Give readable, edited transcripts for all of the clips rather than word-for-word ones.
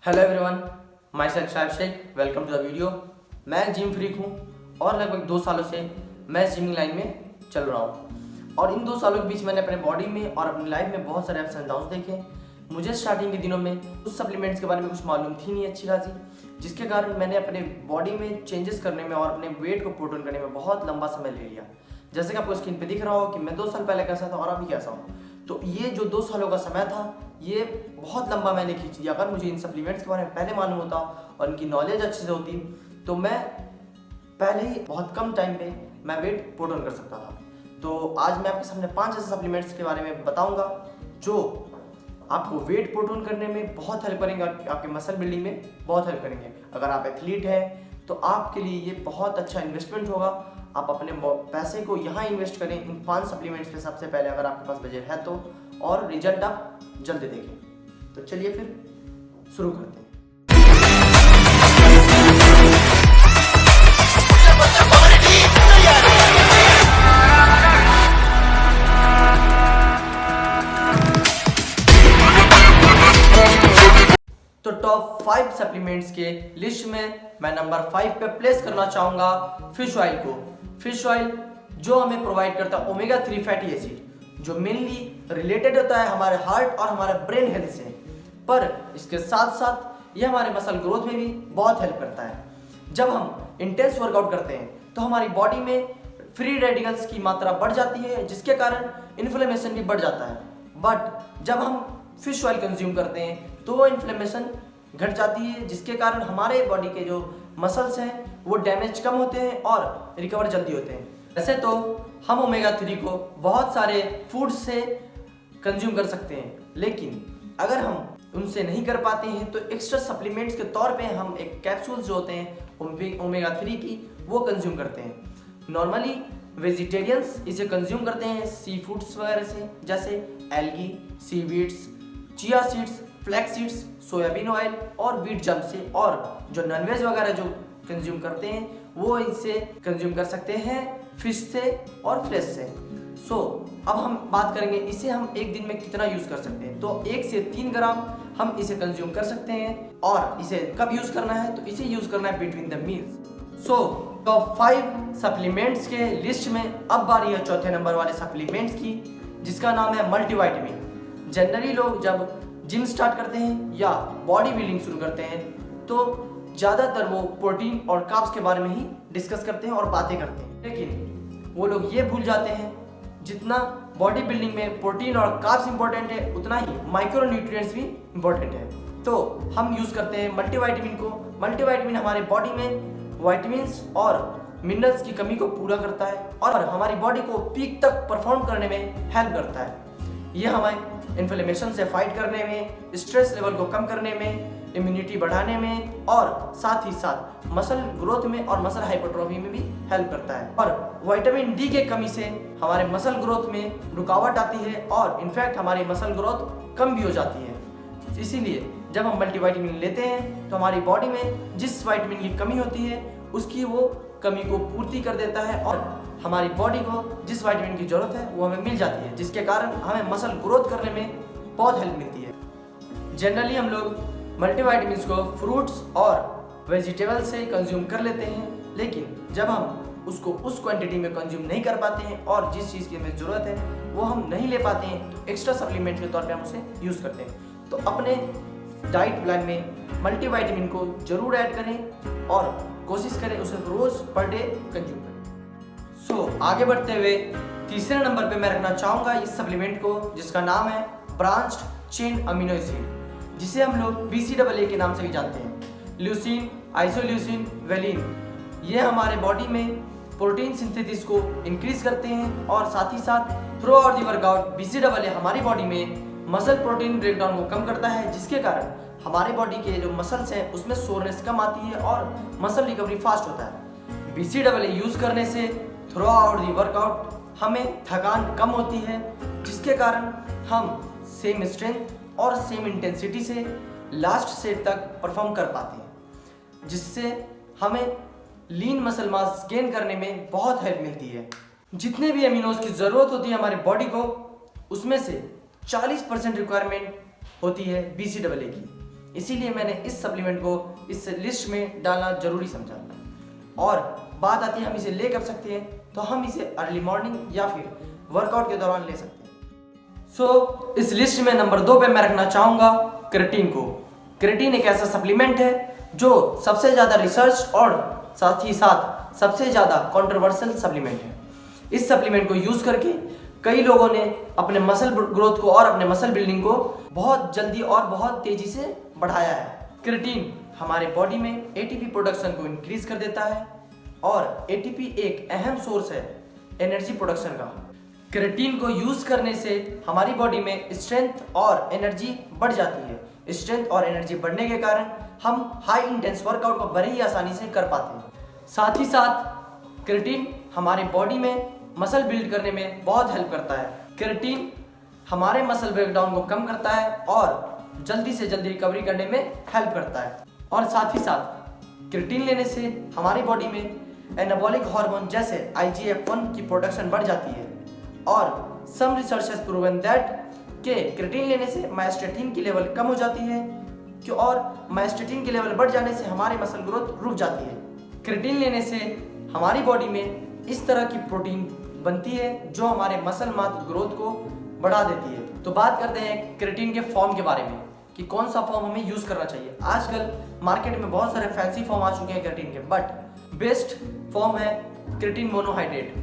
Hello everyone, my self Shahib Sheikh, welcome to the video. मैं gym freak हूँ और लगभग 2 सालों से मैं जिमिंग लाइन में चल रहा हूँ। और इन 2 सालों के बीच मैंने अपने बॉडी में और अपनी लाइफ में बहुत सारे अप्स एंड डाउन्स देखे। मुझे स्टार्टिंग के दिनों में उस सप्लीमेंट्स के बारे में कुछ मालूम थी नहीं अच्छी खासी, जिसके कारण मैंने अपने बॉडी में चेंजेस करने में और अपने वेट को पुट ऑन करने में बहुत लंबा समय ले लिया। जैसे कि आपको स्क्रीन पे दिख रहा हो कि मैं 2 साल पहले कैसा था और अभी कैसा हूँ। तो ये जो 2 सालों का समय था ये बहुत लंबा मैंने खींच दिया। अगर मुझे इन सप्लीमेंट्स के बारे में पहले मालूम होता और इनकी नॉलेज अच्छे से होती तो मैं पहले ही बहुत कम टाइम पे मैं वेट पुट ऑन कर सकता था। तो आज मैं आपके सामने 5 ऐसे सप्लीमेंट्स के बारे में बताऊंगा जो आपको वेट पुट ऑन करने में बहुत हेल्प करेंगे और आपके मसल बिल्डिंग में बहुत हेल्प करेंगे। अगर आप एथलीट हैं तो आपके लिए ये बहुत अच्छा इन्वेस्टमेंट होगा। आप अपने पैसे को यहाँ इन्वेस्ट करें इन 5 सप्लीमेंट्स पे सबसे पहले, अगर आपके पास बजट है तो, और रिजल्ट आप जल्दी देखें। तो चलिए फिर शुरू करते हैं। तो टॉप 5 सप्लीमेंट्स के लिस्ट में मैं नंबर 5 पे प्लेस करना चाहूंगा फिश ऑयल को। फिश ऑयल जो हमें प्रोवाइड करता है ओमेगा 3 फैटी एसिड, जो मेनली रिलेटेड होता है हमारे हार्ट और हमारे ब्रेन हेल्थ से, पर इसके साथ साथ ये हमारे मसल ग्रोथ में भी बहुत हेल्प करता है। जब हम इंटेंस वर्कआउट करते हैं तो हमारी बॉडी में फ्री रेडिकल्स की मात्रा बढ़ जाती है, जिसके कारण इन्फ्लेमेशन भी बढ़ जाता है। बट जब हम फिश ऑयल कंज्यूम करते हैं तो वो इन्फ्लेमेशन घट जाती है, जिसके कारण हमारे बॉडी के जो मसल्स हैं वो डैमेज कम होते हैं और रिकवर जल्दी होते हैं। वैसे तो हम ओमेगा 3 को बहुत सारे फूड से कंज्यूम कर सकते हैं, लेकिन अगर हम उनसे नहीं कर पाते हैं तो एक्स्ट्रा सप्लीमेंट्स के तौर पे हम एक कैप्सूल्स जो होते हैं ओमेगा 3 की वो कंज्यूम करते हैं। नॉर्मली वेजिटेरियंस इसे कंज्यूम करते हैं सी फूड्स वगैरह से, जैसे algae, seaweeds, chia seeds, flax seeds, soybean oil और व्हीट जम से। और जो नॉनवेज वगैरह जो कंज्यूम करते हैं वो इसे कंज्यूम कर सकते हैं फिश से और फ्लेश से। अब हम बात करेंगे इसे हम एक दिन में कितना यूज कर सकते हैं। तो 1 से 3 ग्राम हम इसे कंज्यूम कर सकते हैं। और इसे कब यूज करना है, तो इसे यूज करना है between the meals. Top 5 supplements के लिस्ट में अब बारी है चौथे नंबर वाले सप्लीमेंट्स की, जिसका नाम है मल्टीविटामिन। जनरली लोग जब जिम स्टार्ट करते हैं या बॉडी बिल्डिंग शुरू करते हैं तो ज़्यादातर वो प्रोटीन और कार्ब्स के बारे में ही डिस्कस करते हैं और बातें करते हैं, लेकिन वो लोग ये भूल जाते हैं जितना बॉडी बिल्डिंग में प्रोटीन और कार्ब्स इंपॉर्टेंट है उतना ही माइक्रो न्यूट्रिएंट्स भी इंपॉर्टेंट है। तो हम यूज़ करते हैं मल्टीविटामिन को। मल्टीविटामिन हमारे बॉडी में विटामिन्स और मिनरल्स की कमी को पूरा करता है और हमारी बॉडी को पीक तक परफॉर्म करने में हेल्प करता है। ये हमें इन्फ्लेमेशन से फाइट करने में, स्ट्रेस लेवल को कम करने में, इम्यूनिटी बढ़ाने में और साथ ही साथ मसल ग्रोथ में और मसल हाइपरट्रॉफी में भी हेल्प करता है। और विटामिन डी के कमी से हमारे मसल ग्रोथ में रुकावट आती है और इनफैक्ट हमारी मसल ग्रोथ कम भी हो जाती है। इसीलिए जब हम मल्टीविटामिन लेते हैं तो हमारी बॉडी में जिस विटामिन की कमी होती है उसकी वो कमी को पूर्ति कर देता है और हमारी बॉडी को जिस विटामिन की जरूरत है वो हमें मिल जाती है, जिसके कारण हमें मसल ग्रोथ करने में बहुत हेल्प मिलती है। जनरली हम लोग मल्टीविटामिन्स को फ्रूट्स और वेजिटेबल से कंज्यूम कर लेते हैं, लेकिन जब हम उसको उस क्वांटिटी में कंज्यूम नहीं कर पाते हैं और जिस चीज़ की हमें ज़रूरत है वो हम नहीं ले पाते हैं तो एक्स्ट्रा सप्लीमेंट के तौर पे हम उसे यूज़ करते हैं। तो अपने डाइट प्लान में मल्टीविटामिन को जरूर ऐड करें और कोशिश करें उसे रोज़ पर डे कंज्यूम करें। आगे बढ़ते हुए तीसरे नंबर पे मैं रखना चाहूँगा इस सप्लीमेंट को, जिसका नाम है ब्रांच्ड चेन अमीनो एसिड, जिसे हम लोग BCAA के नाम से भी जानते हैं। ल्यूसीन, आइसोल्यूसिन, वेलिन, ये हमारे बॉडी में प्रोटीन सिंथेसिस को इंक्रीज करते हैं और साथ ही साथ through out the workout BCAA हमारी बॉडी में मसल प्रोटीन ब्रेकडाउन को कम करता है, जिसके कारण हमारे बॉडी के जो मसल्स हैं उसमें सोरनेस कम आती है और मसल रिकवरी फास्ट होता है। BCAA यूज करने से थ्रू आउट दी वर्कआउट हमें थकान कम होती है, जिसके कारण हम सेम स्ट्रेंथ और सेम इंटेंसिटी से लास्ट सेट तक परफॉर्म कर पाते हैं, जिससे हमें लीन मसल मास गेन करने में बहुत हेल्प मिलती है। जितने भी अमीनोज की ज़रूरत होती है हमारे बॉडी को, उसमें से 40% रिक्वायरमेंट होती है BCAA की। इसीलिए मैंने इस सप्लीमेंट को इस लिस्ट में डालना जरूरी समझा। और बात आती है हम इसे ले कब सकते हैं, तो हम इसे अर्ली मॉर्निंग या फिर वर्कआउट के दौरान ले सकते हैं। सो इस लिस्ट में नंबर 2 पे मैं रखना चाहूँगा क्रेटीन को। क्रेटीन एक ऐसा सप्लीमेंट है जो सबसे ज़्यादा रिसर्च और साथ ही साथ सबसे ज़्यादा कंट्रोवर्शियल सप्लीमेंट है। इस सप्लीमेंट को यूज़ करके कई लोगों ने अपने मसल ग्रोथ को और अपने मसल बिल्डिंग को बहुत जल्दी और बहुत तेज़ी से बढ़ाया है। क्रेटीन हमारे बॉडी में एटीपी प्रोडक्शन को इंक्रीज कर देता है और एटीपी एक अहम सोर्स है एनर्जी प्रोडक्शन का। क्रेटीन को यूज करने से हमारी बॉडी में स्ट्रेंथ और एनर्जी बढ़ जाती है। स्ट्रेंथ और एनर्जी बढ़ने के कारण हम हाई इंटेंस वर्कआउट को बड़े ही आसानी से कर पाते हैं। साथ ही साथ क्रेटीन हमारे बॉडी में मसल बिल्ड करने में बहुत हेल्प करता है। क्रेटीन हमारे मसल ब्रेकडाउन को कम करता है और जल्दी से जल्दी रिकवरी करने में हेल्प करता है। और साथ ही साथ क्रेटीन लेने से हमारी बॉडी में एनाबॉलिक हार्मोन जैसे IGF-1 की प्रोडक्शन बढ़ जाती है। और some research has proven that के क्रेटीन लेने से मायोस्टेटिन की लेवल कम हो जाती है और मायोस्टेटिन की लेवल बढ़ जाने से हमारी मसल ग्रोथ रुक जाती है। क्रेटीन लेने से हमारी बॉडी में इस तरह की प्रोटीन बनती है जो हमारे मसल मास ग्रोथ को बढ़ा देती है। तो बात करते हैं क्रेटीन के फॉर्म के बारे में कि कौन सा फॉर्म हमें यूज करना चाहिए। आजकल मार्केट में बहुत सारे फैंसी फॉर्म आ चुके हैं क्रेटीन के, बट बेस्ट फॉर्म है क्रेटीन मोनोहाइड्रेट,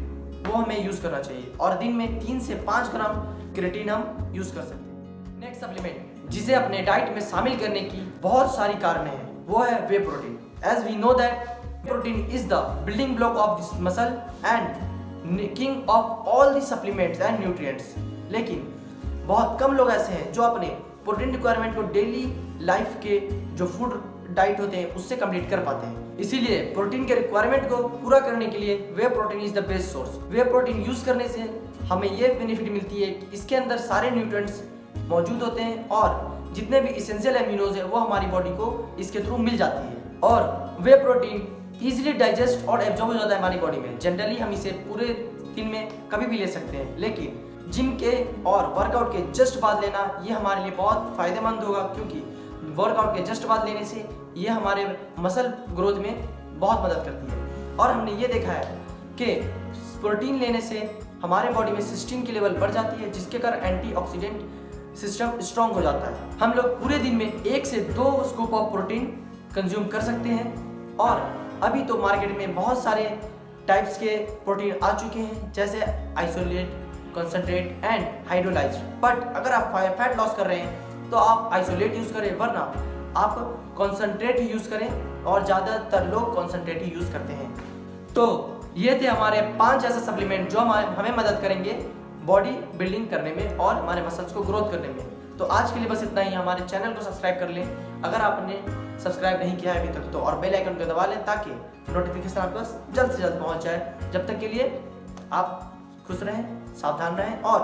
वो हमें यूज करना चाहिए और दिन में 3 से 5 ग्राम क्रेटीन हम यूज कर सकते हैं। नेक्स्ट सप्लीमेंट जिसे अपने डाइट में शामिल करने की बहुत सारी कारण है वो है whey protein. As we know that protein is the building block of this muscle and king of all the supplements and nutrients. लेकिन बहुत कम लोग ऐसे हैं जो अपने प्रोटीन रिक्वायरमेंट को डेली लाइफ के जो फूड डाइट होते हैं उससे कंप्लीट कर पाते हैं। इसीलिए प्रोटीन के रिक्वायरमेंट को पूरा करने के लिए whey protein is the best source. Whey protein use करने से हमें ये बेनिफिट मिलती है कि इसके अंदर सारे न्यूट्रिएंट्स मौजूद होते हैं और जितने भी इसेंशियल एमिनोज है वो हमारी बॉडी को इसके थ्रू मिल जाती है। और वे प्रोटीन इजीली डाइजेस्ट और एब्जॉर्ब हो जाता है हमारी बॉडी में। जनरली हम इसे पूरे दिन में कभी भी ले सकते हैं, लेकिन जिम के और वर्कआउट के जस्ट बाद लेना ये हमारे लिए बहुत फायदेमंद होगा, क्योंकि वर्कआउट के जस्ट बाद लेने से ये हमारे मसल ग्रोथ में बहुत मदद करती है। और हमने ये देखा है कि प्रोटीन लेने से हमारे बॉडी में सिस्टीन की लेवल बढ़ जाती है, जिसके कारण एंटीऑक्सीडेंट सिस्टम स्ट्रांग हो जाता है। हम लोग पूरे दिन में 1 से 2 स्कूप ऑफ प्रोटीन कंज्यूम कर सकते हैं। और अभी तो मार्केट में बहुत सारे टाइप्स के प्रोटीन आ चुके हैं, जैसे isolate, concentrate and hydrolysed. But अगर आप फैट लॉस कर रहे हैं तो आप आइसोलेट यूज करें, वरना आप कंसंट्रेट ही यूज करें और ज़्यादातर लोग कंसंट्रेट ही यूज करते हैं। तो ये थे हमारे 5 ऐसे सप्लीमेंट जो हमें मदद करेंगे बॉडी बिल्डिंग करने में और हमारे मसल्स को ग्रोथ करने में। तो आज के लिए बस इतना ही। हमारे चैनल को सब्सक्राइब कर लें अगर आपने सब्सक्राइब नहीं किया है अभी तक तो, और बेल आइकन को दबा लें ताकि नोटिफिकेशन आपके पास जल्द से जल्द पहुंच जाए। जब तक के लिए आप खुश रहें, सावधान रहें और